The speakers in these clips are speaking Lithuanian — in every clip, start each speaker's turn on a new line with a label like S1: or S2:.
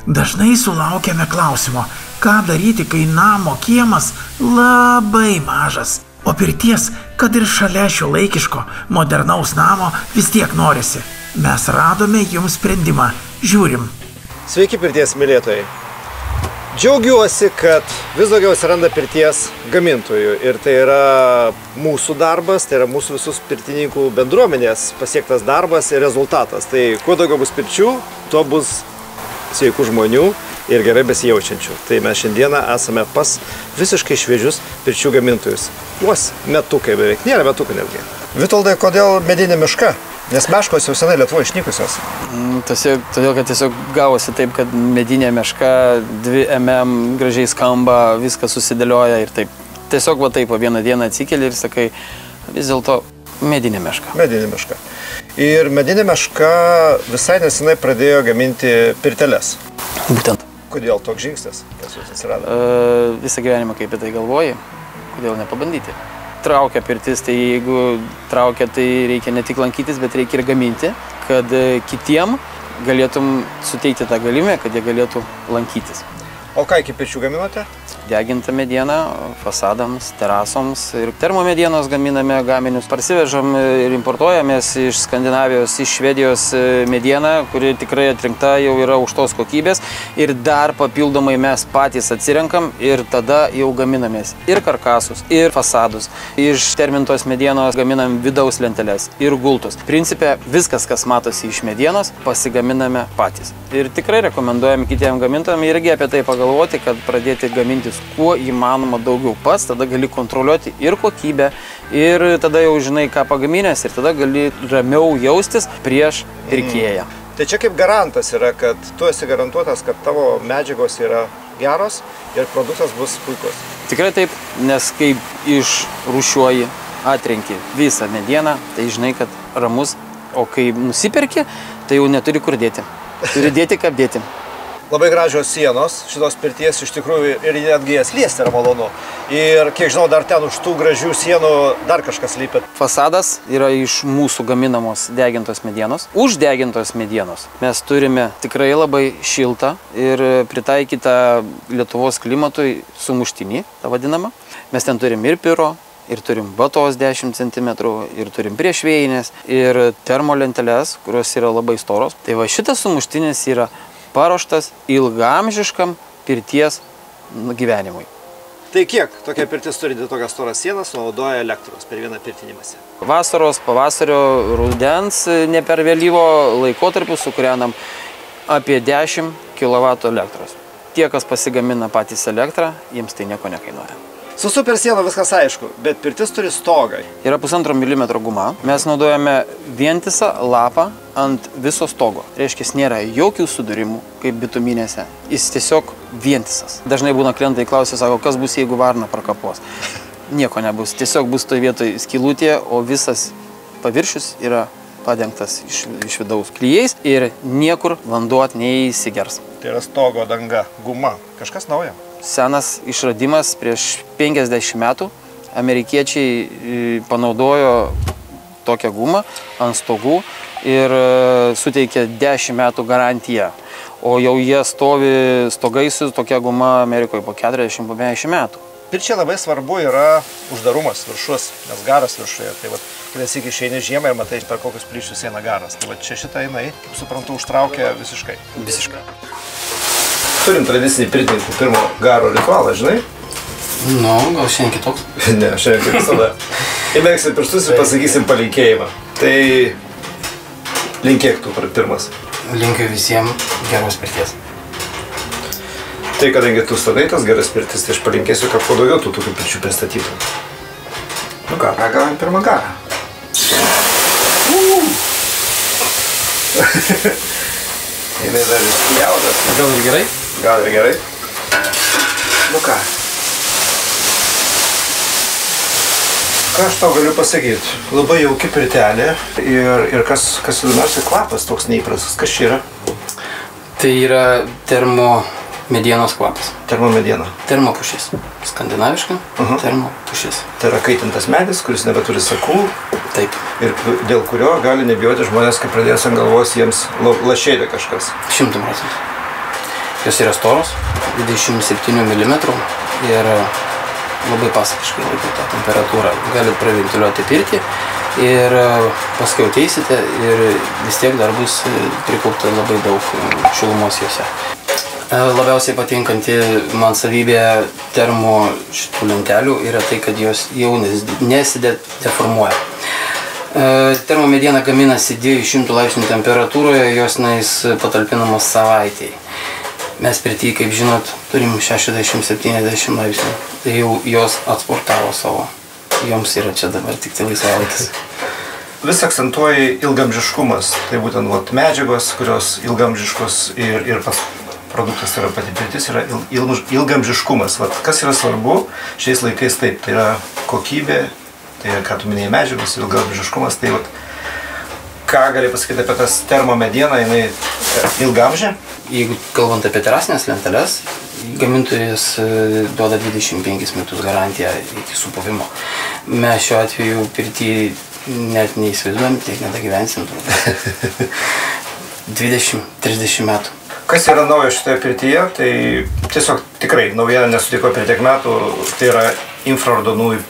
S1: Dažnai sulaukiame klausimo, ką daryti, kai namo kiemas labai mažas, o pirties, kad ir šalia šiuolaikiško, modernaus namo vis tiek norisi. Mes radome jums sprendimą. Žiūrim.
S2: Sveiki pirties mylėtojai. Džiaugiuosi, kad vis daugiau atsiranda pirties gamintojų ir tai yra mūsų darbas, tai yra mūsų visus pirtininkų bendruomenės pasiektas darbas ir rezultatas. Tai kuo daugiau bus pirčių, tuo bus sveikų žmonių ir gerai besijaučiančių. Tai mes šiandieną esame pas visiškai šviežius pirčių gamintojus. Vos metukai beveik, nėra metukų netgi. Vitoldai, kodėl medinė miška? Nes meškos jau senai Lietuvoje išnykusios.
S3: Todėl, kad tiesiog gavosi taip, kad medinė meška 2 mm gražiai skamba, viskas susidėlioja ir taip. Tiesiog va taip, vieną dieną atsikeli ir sakai, vis dėlto medinė meška.
S2: Medinė meška. Ir medinė meška visai nesenai pradėjo gaminti pirteles.
S3: Būtent.
S2: Kodėl toks žingsnis pas jūs atsirado?
S3: Visą gyvenimą kaip apie tai galvoji, kodėl nepabandyti. Traukia pirtis, tai jeigu traukia, tai reikia ne tik lankytis, bet reikia ir gaminti, kad kitiem galėtum suteikti tą galimybę, kad jie galėtų lankytis.
S2: O ką iki pirčių gaminote?
S3: Degintą medieną fasadams, terasoms ir termomedienos gaminame gaminius. Parsivežam ir importuojamės iš Skandinavijos, iš Švedijos medieną, kuri tikrai atrinkta jau yra aukštos kokybės ir dar papildomai mes patys atsirenkam ir tada jau gaminamės ir karkasus, ir fasadus. Iš termintos medienos gaminam vidaus lenteles ir gultus. Principe viskas, kas matosi iš medienos, pasigaminame patys. Ir tikrai rekomenduojam kitiem gamintojam irgi apie tai pagalvoti, kad pradėti gamintis kuo įmanoma daugiau pats, tada gali kontroliuoti ir kokybę, ir tada jau žinai, ką pagaminęs, ir tada gali ramiau jaustis prieš pirkėją.
S2: Tai čia kaip garantas yra, kad tu esi garantuotas, kad tavo medžiagos yra geros ir produktas bus puikus.
S3: Tikrai taip, nes kaip išrūšiuoji, atrenki visą medieną, tai žinai, kad ramus, o kai nusiperki, tai jau neturi kur dėti. Turi dėti, kaip dėti.
S2: Labai gražios sienos, šitos pirties iš tikrųjų ir netgi jas liesti yra malonu. Ir kiek žinau, dar ten už tų gražių sienų dar kažkas lypi.
S3: Fasadas yra iš mūsų gaminamos degintos medienos. Už degintos medienos mes turime tikrai labai šiltą ir pritaikytą Lietuvos klimatui sumuštinį, tą vadinamą. Mes ten turim ir piro, ir turim batos 10 cm, ir turim priešvėjinės, ir termolenteles, kurios yra labai storos. Tai va šitas sumuštinis yra paruoštas ilgaamžiškam pirties gyvenimui.
S2: Tai kiek tokia pirtis turi tokias storas sienas, naudoja elektros per vieną pirtinimąsi?
S3: Vasaros, pavasario, rudens, ne per vėlyvo laikotarpiu sukūrenam apie 10 kW elektros. Tie, kas pasigamina patys elektrą, jiems tai nieko nekainuoja.
S2: Su super siena viskas aišku, bet pirtis turi stogą.
S3: Yra 1,5 mm guma. Mes naudojame vientisą lapą ant viso stogo. Reiškia, nėra jokių sudurimų, kaip bituminėse. Jis tiesiog vientisas. Dažnai būna klientai klausia, sako, kas bus, jeigu varna prakapos. Nieko nebus. Tiesiog bus toje vietoje skylutė, o visas paviršius yra padengtas iš vidaus klijais ir niekur vanduo neįsigers.
S2: Tai yra stogo danga, guma. Kažkas naujo.
S3: Senas išradimas prieš 50 metų. Amerikiečiai panaudojo tokią gumą ant stogų ir suteikė 10 metų garantiją. O jau jie stovi stogais su tokia guma Amerikoje po 40-50 metų.
S2: Pirčiai labai svarbu yra uždarumas viršus, nes garas viršuje. Tai vat, kai esi išeini žiemą ir matai, per kokius plyšius eina garas. Tai vat čia šitą jinai, suprantu, užtraukia visiškai.
S3: Visiškai.
S2: Turim tradicinį pirtininkų pirmo garo ritualą, žinai?
S3: Nu, gal šiandien kitoks?
S2: Ne, šiandien kaip visada. Įmerksim pirštus ir pasakysim palinkėjimą. Tai linkėk tu pirmas.
S3: Linkiu visiems geros pirties.
S2: Tai kadangi tu statai tas geras pirtis, tai aš palinkėsiu, kad kuo daugiau tu tokių pirčių pristatytum. Nu ką, gavom pirmą garą. Jinai dar įspjaudas.
S3: Gal ir gerai?
S2: Gal ir gerai. Nu ką? Ką aš tau galiu pasakyti? Labai jauki pirtelė ir kas įdomiausia, kvapas toks neįprastas. Kas čia yra?
S3: Tai yra termomedienos kvapas.
S2: Termomediena.
S3: Termopušis. Skandinaviška termopušis.
S2: Tai yra kaitintas medis, kuris nebeturi sakų.
S3: Taip.
S2: Ir dėl kurio gali nebijoti žmonės, kai pradės ant galvos jiems lašėti kažkas.
S3: 100%. Jos yra storos, 27 mm ir labai pasakiškai laiko tą temperatūrą. Galit praventiliuoti pirtį ir paskui ateisite ir vis tiek dar bus prikaupta labai daug šilumos jose. Labiausiai patinkanti man savybė termo šitų lentelių yra tai, kad jos jau nesideformuoja. Termomediena gaminasi 200 laipsnių temperatūroje, jos patalpinamos savaitėj. Mes pirty, kaip žinot, turim 60-70 laipsnių. Tai jau jos atsportavo savo. Joms yra čia dabar tik tai laisvalaikis.
S2: Vis akcentuoji ilgamžiškumas. Tai būtent medžiagos, kurios ilgamžiškos ir pats produktas yra pati pirtis, yra ilgamžiškumas. Kas yra svarbu šiais laikais taip, tai yra kokybė, tai yra, ką tu minėjai, medžiagos, ilgamžiškumas. Tai ką gali pasakyti apie tas termomedieną, jinai ilgamžė?
S3: Jeigu kalbant apie terasinės lenteles, gamintojas duoda 25 metus garantiją iki supuvimo. Mes šiuo atveju pirtį net neįsivaizduojam, tiek nedagyvensim. 20-30 metų.
S2: Kas yra naujo šitoje pirtyje, tai tiesiog tikrai naujiena nesutiko per tiek metų, tai yra infraraudonųjų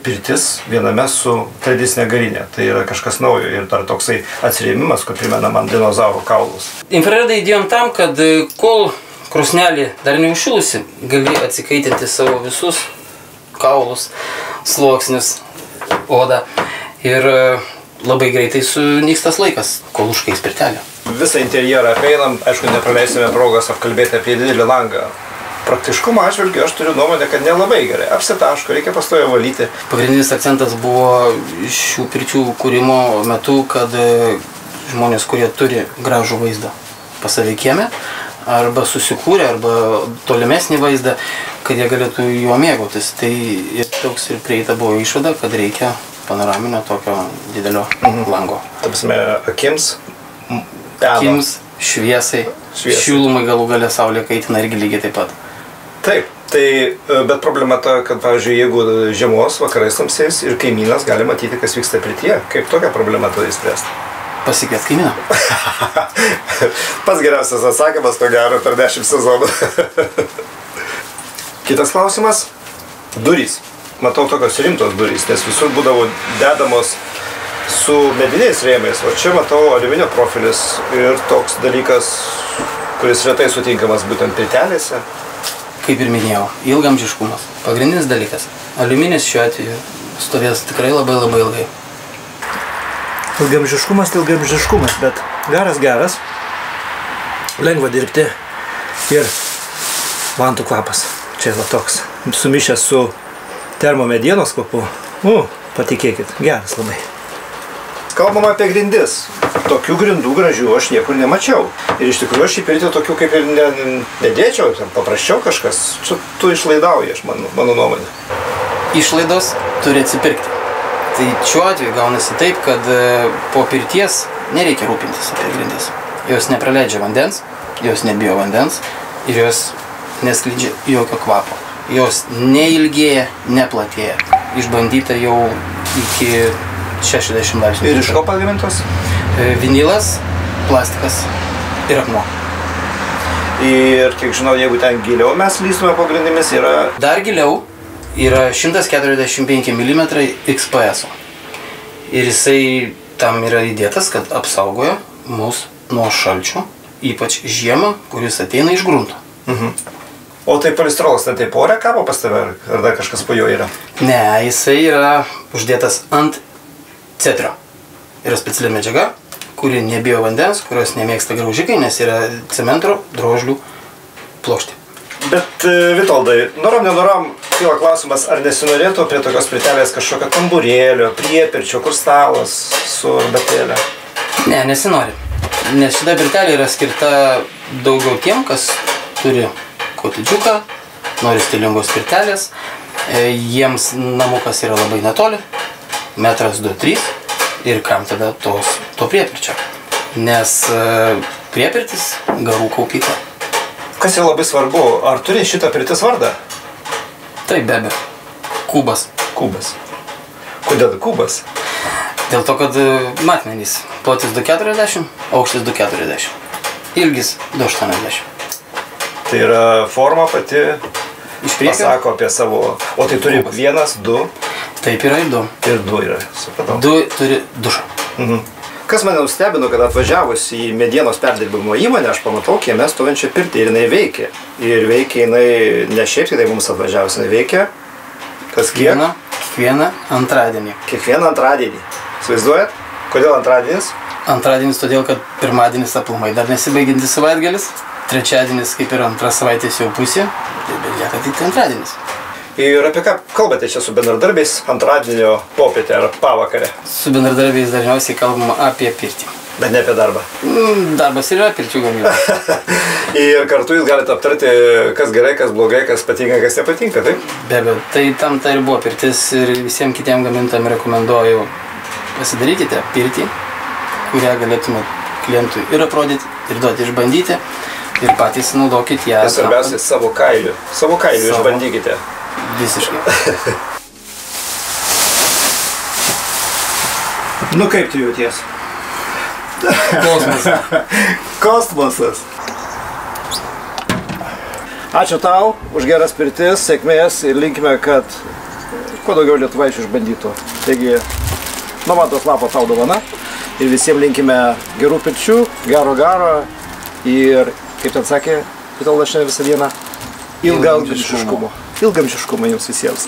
S2: pirtis viename su tradicinė garinė. Tai yra kažkas naujo ir dar toksai atsirėmimas, kur primena man dinozaurų kaulus.
S3: Infraredą įdėjom tam, kad kol krosnelė dar neužšilusi, gali atsikaitinti savo visus kaulus, sluoksnius, odą ir labai greitai sunyksta laikas, kol užkais pirtelė.
S2: Visą interjerą apeinam, aišku, nepraleisime progos apkalbėti apie didelį langą. Praktiškumo atžvilgiu aš turiu nuomonę, kad nelabai gerai. Apsitaško, reikia pastoviai valyti.
S3: Pagrindinis akcentas buvo šių pirčių kūrimo metu, kad žmonės, kurie turi gražų vaizdą pas save kieme, arba susikūrė, arba tolimesnį vaizdą, kad jie galėtų juo mėgautis. Tai toks ir prieita buvo išvada, kad reikia panoraminio tokio didelio lango.
S2: Ta prasme, akims
S3: šviesai, šilumai galų gale saulė kaitina irgi lygiai taip pat.
S2: Taip, bet problema ta, kad, pavyzdžiui, jeigu žiemos vakarais tamsės ir kaimynas gali matyti, kas vyksta pirtyje, kaip tokią problemą tada įspręsti?
S3: Pasikviest kaimyną.
S2: Pats geriausias atsakymas, to gero per 10 sezonų. Kitas klausimas. Durys. Matau tokios rimtos durys, nes visur būdavo dedamos su mediniais rėmais, o čia matau aliuminio profilis ir toks dalykas, kuris retai sutinkamas būtent pirtelėse.
S3: Kaip ir minėjau, ilgamžiškumas. Pagrindinis dalykas. Aliuminis šiuo atveju stovės tikrai labai ilgai.
S1: Ilgamžiškumas, bet geras. Lengva dirbti ir vantų kvapas. Čia toks sumišęs su termomedienos kvapu. Patikėkit, geras labai.
S2: Kalbama apie grindis. Tokių grindų gražių aš niekur nemačiau. Ir iš tikrųjų aš į pirtį tokių kaip ir nedėčiau, paprasčiau kažkas. Čia tu išlaidauji, mano nuomonė.
S3: Išlaidos turi atsipirkti. Tai šiuo atveju gaunasi taip, kad po pirties nereikia rūpintis apie grindis. Jos nepraleidžia vandens, jos nebijo vandens ir jos neskleidžia jokio kvapo. Jos neilgėja, neplatėja. Išbandyta jau iki 60 laipsnių.
S2: Ir iš ko pagamintos?
S3: Vinilas, plastikas ir akmuo.
S2: Ir kiek žinau, jeigu ten giliau mes lystume po grindimis, yra...
S3: Dar giliau yra 145 mm XPS. Ir jisai tam yra įdėtas, kad apsaugoja mus nuo šalčio, ypač žiemą, kuris ateina iš grunto.
S2: O tai polistirolas, tai taip ore kabo pas tave, ar dar kažkas po jo yra?
S3: Ne, jisai yra uždėtas ant cetrio. Yra speciali medžiaga, kuri nebijo vandens, kurios nemėgsta graužikai, nes yra cemento drožlių plokštė.
S2: Bet, Vitoldai, norom, kyla klausimas, ar nesinorėtų prie tokios pirtelės kažkokio tamburėlio, priepirčio, kur stalas su arbatėlė?
S3: Ne, nesinori. Nes šita pirtelė yra skirta daugiau tiem, kas turi kotidžiuką, nori stilingos pirtelės. Jiems namukas yra labai netoli, 1,2 m ir kam tada to priepirčio. Nes priepirtis garų kaupykla.
S2: Kas yra labai svarbu, ar turi šitą pirtis vardą?
S3: Taip, be abejo. Kubas.
S2: Kubas. Kodėl kubas?
S3: Dėl to, kad matmenys. Plotis 2,40, aukštis 2,40.
S4: Ilgis 2,80.
S2: Tai yra forma pati,
S4: Iš priekio?
S2: pasako apie savo, o tai turi 1, 2
S4: Taip yra ir 2.
S2: ir 2 yra, supratau.
S4: 2 turi dušą.
S2: Kas mane nustebino, kad atvažiavus į medienos perdirbimo įmonę, aš pamatau kieme stovinčią pirtį ir jinai veikia. Ir veikia jinai ne šiaip, tai mums atvažiavus, jinai veikia. Kas kiek?
S4: Kiekvieną antradienį.
S2: Kiekvieną antradienį. Įsivaizduojat? Kodėl antradienis?
S4: Antradienis todėl, kad pirmadienis aplamai dar nesibaigiantis savaitgalis. Trečiadienis kaip ir antra savaitės jau pusė. Tai belieka tik antradienis.
S2: Ir apie ką kalbate čia su bendradarbiais antradienio popietę ar pavakarę?
S4: Su bendradarbiais dažniausiai kalbama apie pirtį.
S2: Bet ne apie darbą.
S4: Darbas yra pirčių gamyba.
S2: Ir kartu jūs galite aptarti, kas gerai, kas blogai, kas patinka, kas nepatinka, taip?
S4: Be abejo, tai tam tai ir buvo pirtis ir visiems kitiem gamintojam rekomenduoju pasidarykite pirtį, kurią galėtumėt klientui ir aprodyti, ir duoti išbandyti, ir patys naudokit ją.
S2: Ir svarbiausia, savo kailiu. Savo kailiu išbandykite.
S4: Visiškai.
S2: Nu kaip tu jauties?
S4: Kosmosas.
S2: Kosmosas. Ačiū tau už geras pirtis, sėkmės ir linkime, kad kuo daugiau lietuvaičių išbandytų. Taigi, nuo man tos lapo tau dovana ir visiems linkime gerų pirčių, gero ir, kaip ten sakė, Vitolas šiandien visą dieną, ilgaamžiškumo. Ilgaamžiškumo jums visiems.